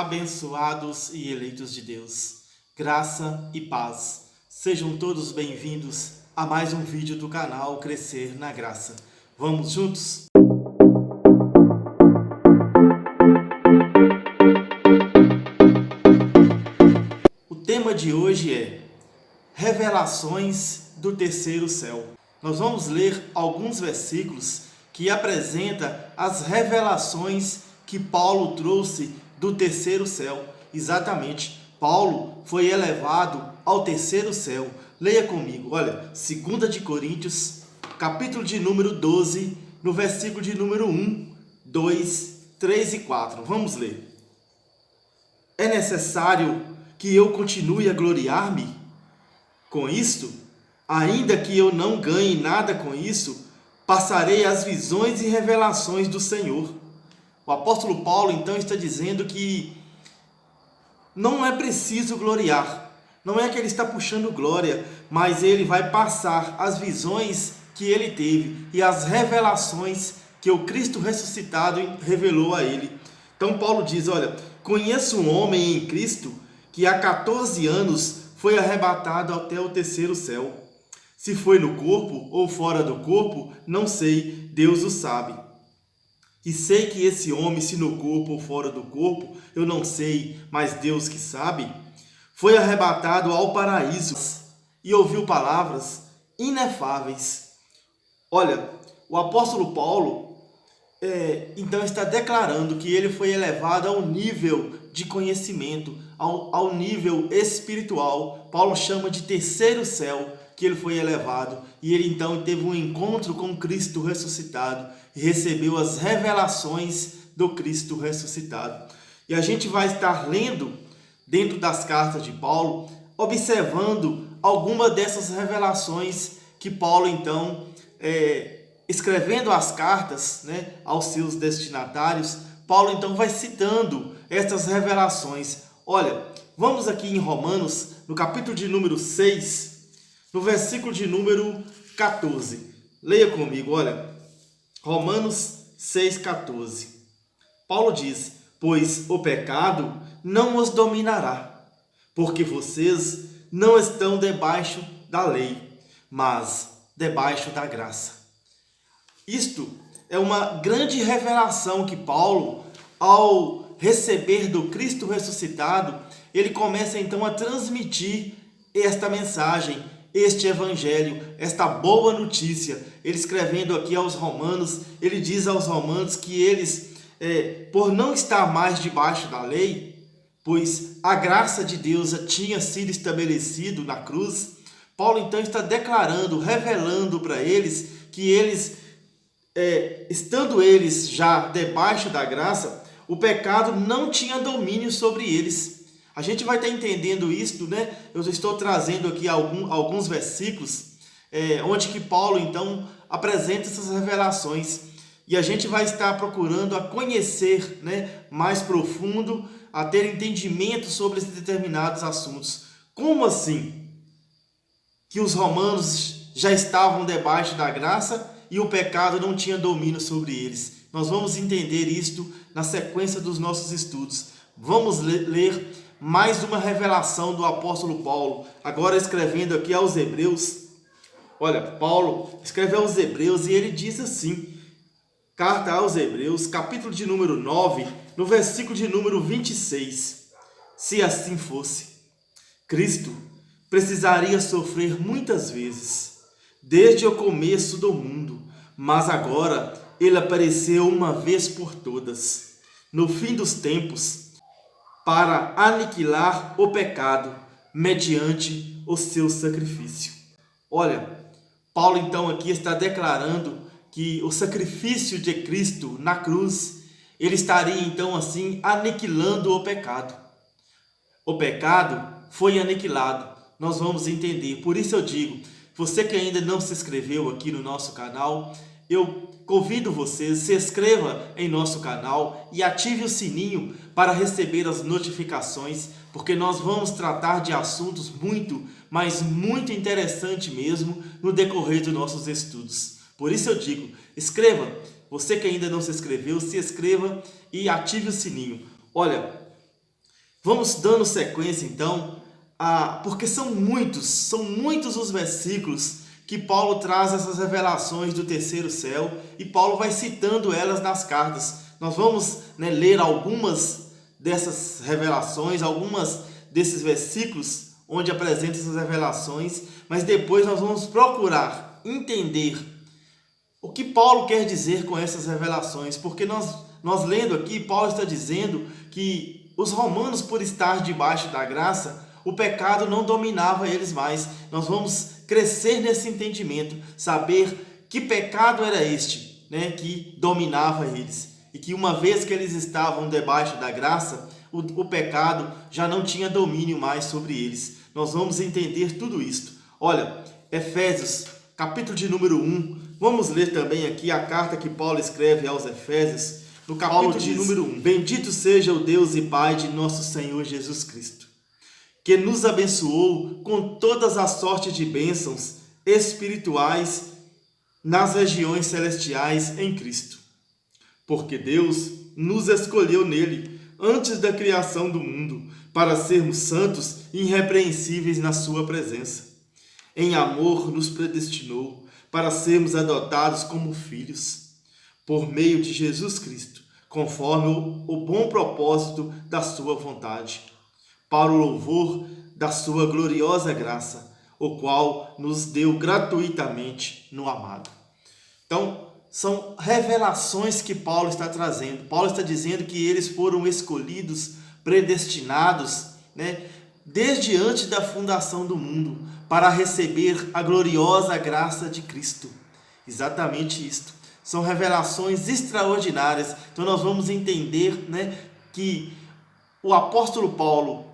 Abençoados e eleitos de Deus, graça e paz. Sejam todos bem-vindos a mais um vídeo do canal Crescer na Graça. Vamos juntos? O tema de hoje é Revelações do Terceiro Céu. Nós vamos ler alguns versículos que apresentam as revelações que Paulo trouxe do terceiro céu. Exatamente, Paulo foi elevado ao terceiro céu. Leia comigo, olha, 2 de Coríntios, capítulo de número 12, no versículo de número 1, 2, 3 e 4. Vamos ler. É necessário que eu continue a gloriar-me? Com isto, ainda que eu não ganhe nada com isso, passarei as visões e revelações do Senhor. O apóstolo Paulo então está dizendo que não é preciso gloriar, não é que ele está puxando glória, mas ele vai passar as visões que ele teve e as revelações que o Cristo ressuscitado revelou a ele. Então Paulo diz, olha, conheço um homem em Cristo que há 14 anos foi arrebatado até o terceiro céu. Se foi no corpo ou fora do corpo, não sei, Deus o sabe. E sei que esse homem, se no corpo ou fora do corpo, eu não sei, mas Deus que sabe, foi arrebatado ao paraíso e ouviu palavras inefáveis. Olha, o apóstolo Paulo então está declarando que ele foi elevado ao nível de conhecimento, ao nível espiritual. Paulo chama de terceiro céu, que ele foi elevado, e ele então teve um encontro com Cristo ressuscitado e recebeu as revelações do Cristo ressuscitado. E a gente vai estar lendo dentro das cartas de Paulo, observando alguma dessas revelações que Paulo então, escrevendo as cartas, aos seus destinatários, Paulo então vai citando essas revelações. Olha, vamos aqui em Romanos, no capítulo de número 6, no versículo de número 14. Leia comigo, olha. Romanos 6,14. Paulo diz, pois o pecado não os dominará, porque vocês não estão debaixo da lei, mas debaixo da graça. Isto é uma grande revelação que Paulo, ao receber do Cristo ressuscitado, ele começa então a transmitir esta mensagem, este evangelho, esta boa notícia. Ele escrevendo aqui aos romanos, ele diz aos romanos que eles, por não estar mais debaixo da lei, pois a graça de Deus já tinha sido estabelecido na cruz, Paulo então está declarando, revelando para eles que eles, estando eles já debaixo da graça, o pecado não tinha domínio sobre eles. A gente vai estar entendendo isso, Eu estou trazendo aqui alguns versículos, onde que Paulo, então, apresenta essas revelações. E a gente vai estar procurando a conhecer, mais profundo, a ter entendimento sobre esses determinados assuntos. Como assim? Que os romanos já estavam debaixo da graça e o pecado não tinha domínio sobre eles. Nós vamos entender isto na sequência dos nossos estudos. Vamos ler mais uma revelação do apóstolo Paulo, agora escrevendo aqui aos Hebreus. Olha, Paulo escreveu aos Hebreus e ele diz assim, carta aos Hebreus, capítulo de número 9, no versículo de número 26. Se assim fosse, Cristo precisaria sofrer muitas vezes, desde o começo do mundo, mas agora ele apareceu uma vez por todas, no fim dos tempos, para aniquilar o pecado mediante o seu sacrifício. Olha, Paulo então aqui está declarando que o sacrifício de Cristo na cruz, ele estaria então assim aniquilando o pecado. O pecado foi aniquilado, nós vamos entender. Por isso eu digo, você que ainda não se inscreveu aqui no nosso canal, eu convido você, se inscreva em nosso canal e ative o sininho para receber as notificações, porque nós vamos tratar de assuntos muito, mas muito interessantes mesmo no decorrer dos nossos estudos. Por isso eu digo, inscreva, você que ainda não se inscreveu, se inscreva e ative o sininho. Olha, Vamos dando sequência então, porque são muitos os versículos que Paulo traz essas revelações do terceiro céu e Paulo vai citando elas nas cartas. Nós vamos, ler algumas dessas revelações, algumas desses versículos onde apresenta essas revelações, mas depois nós vamos procurar entender o que Paulo quer dizer com essas revelações, porque nós lendo aqui, Paulo está dizendo que os romanos, por estar debaixo da graça, o pecado não dominava eles mais. Nós vamos crescer nesse entendimento, saber que pecado era este, que dominava eles. E que uma vez que eles estavam debaixo da graça, o pecado já não tinha domínio mais sobre eles. Nós vamos entender tudo isto. Olha, Efésios, capítulo de número 1. Vamos ler também aqui a carta que Paulo escreve aos Efésios. No capítulo de número 1. Bendito seja o Deus e Pai de nosso Senhor Jesus Cristo, que nos abençoou com todas as sortes de bênçãos espirituais nas regiões celestiais em Cristo. Porque Deus nos escolheu nele antes da criação do mundo, para sermos santos e irrepreensíveis na sua presença. Em amor nos predestinou para sermos adotados como filhos, por meio de Jesus Cristo, conforme o bom propósito da sua vontade, para o louvor da sua gloriosa graça, o qual nos deu gratuitamente no amado. Então, são revelações que Paulo está trazendo. Paulo está dizendo que eles foram escolhidos, predestinados, desde antes da fundação do mundo, para receber a gloriosa graça de Cristo. Exatamente isto. São revelações extraordinárias. Então nós vamos entender, que o apóstolo Paulo,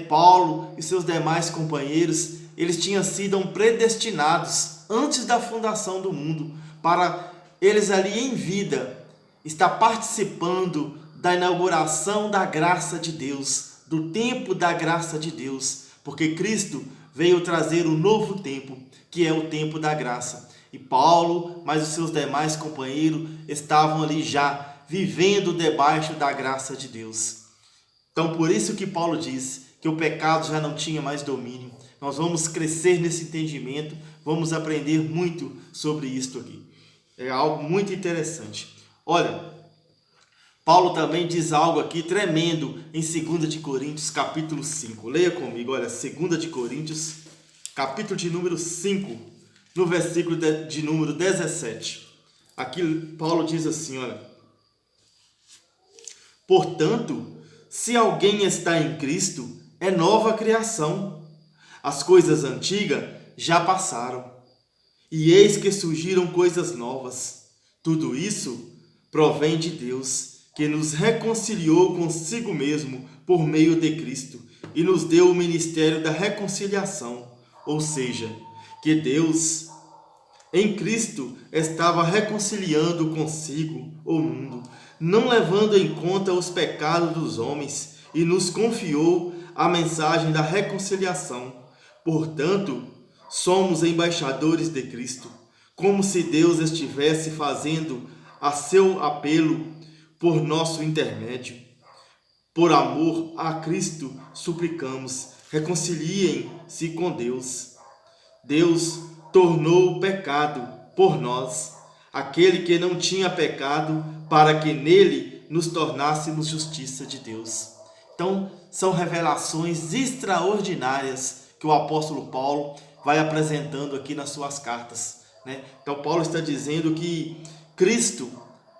Paulo e seus demais companheiros, eles tinham sido predestinados antes da fundação do mundo, para eles ali em vida estar participando da inauguração da graça de Deus, do tempo da graça de Deus, porque Cristo veio trazer um novo tempo, que é o tempo da graça. E Paulo, mais os seus demais companheiros, estavam ali já vivendo debaixo da graça de Deus. Então, por isso que Paulo diz que o pecado já não tinha mais domínio. Nós vamos crescer nesse entendimento, vamos aprender muito sobre isto aqui. É algo muito interessante. Olha, Paulo também diz algo aqui tremendo em 2 de Coríntios, capítulo 5. Leia comigo, olha, 2 de Coríntios, capítulo de número 5, no versículo de número 17. Aqui Paulo diz assim, olha: portanto, se alguém está em Cristo, é nova criação. As coisas antigas já passaram, e eis que surgiram coisas novas. Tudo isso provém de Deus, que nos reconciliou consigo mesmo por meio de Cristo e nos deu o ministério da reconciliação. Ou seja, que Deus, em Cristo, estava reconciliando consigo o mundo, não levando em conta os pecados dos homens, e nos confiou a mensagem da reconciliação. Portanto, somos embaixadores de Cristo, como se Deus estivesse fazendo a seu apelo por nosso intermédio. Por amor a Cristo, suplicamos, reconciliem-se com Deus. Deus tornou o pecado por nós, aquele que não tinha pecado, para que nele nos tornássemos justiça de Deus. Então, são revelações extraordinárias que o apóstolo Paulo vai apresentando aqui nas suas cartas. Então, Paulo está dizendo que Cristo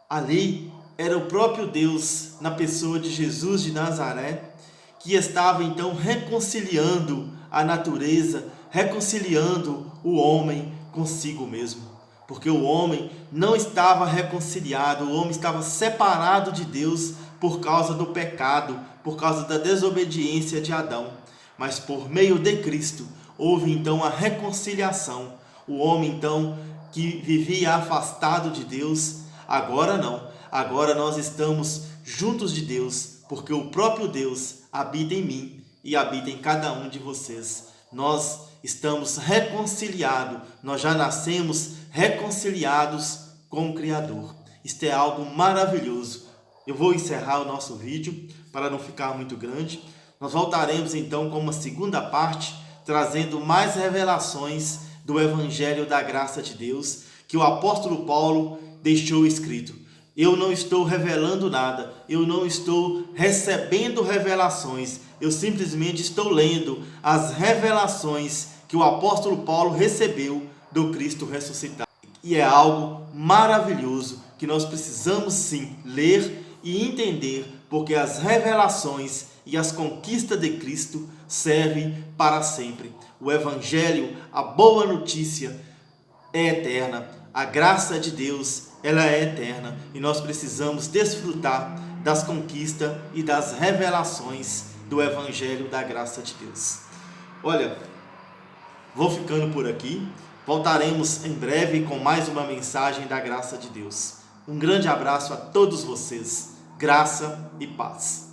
ali era o próprio Deus na pessoa de Jesus de Nazaré, que estava então reconciliando a natureza, reconciliando o homem consigo mesmo. Porque o homem não estava reconciliado, o homem estava separado de Deus por causa do pecado, por causa da desobediência de Adão. Mas por meio de Cristo, houve então a reconciliação. O homem então que vivia afastado de Deus, agora não. Agora nós estamos juntos de Deus, porque o próprio Deus habita em mim e habita em cada um de vocês. Nós estamos reconciliados, nós já nascemos reconciliados com o Criador. Isto é algo maravilhoso. eu vou encerrar o nosso vídeo para não ficar muito grande. Nós voltaremos então com uma segunda parte, trazendo mais revelações do Evangelho da Graça de Deus, que o apóstolo Paulo deixou escrito. Eu não estou revelando nada, eu não estou recebendo revelações, eu simplesmente estou lendo as revelações que o apóstolo Paulo recebeu do Cristo ressuscitado. E é algo maravilhoso que nós precisamos sim ler e entender, porque as revelações e as conquistas de Cristo servem para sempre. O Evangelho, a boa notícia, é eterna. A graça de Deus, ela é eterna. E nós precisamos desfrutar das conquistas e das revelações do Evangelho da graça de Deus. Olha, vou ficando por aqui. Voltaremos em breve com mais uma mensagem da graça de Deus. Um grande abraço a todos vocês. Graça e paz.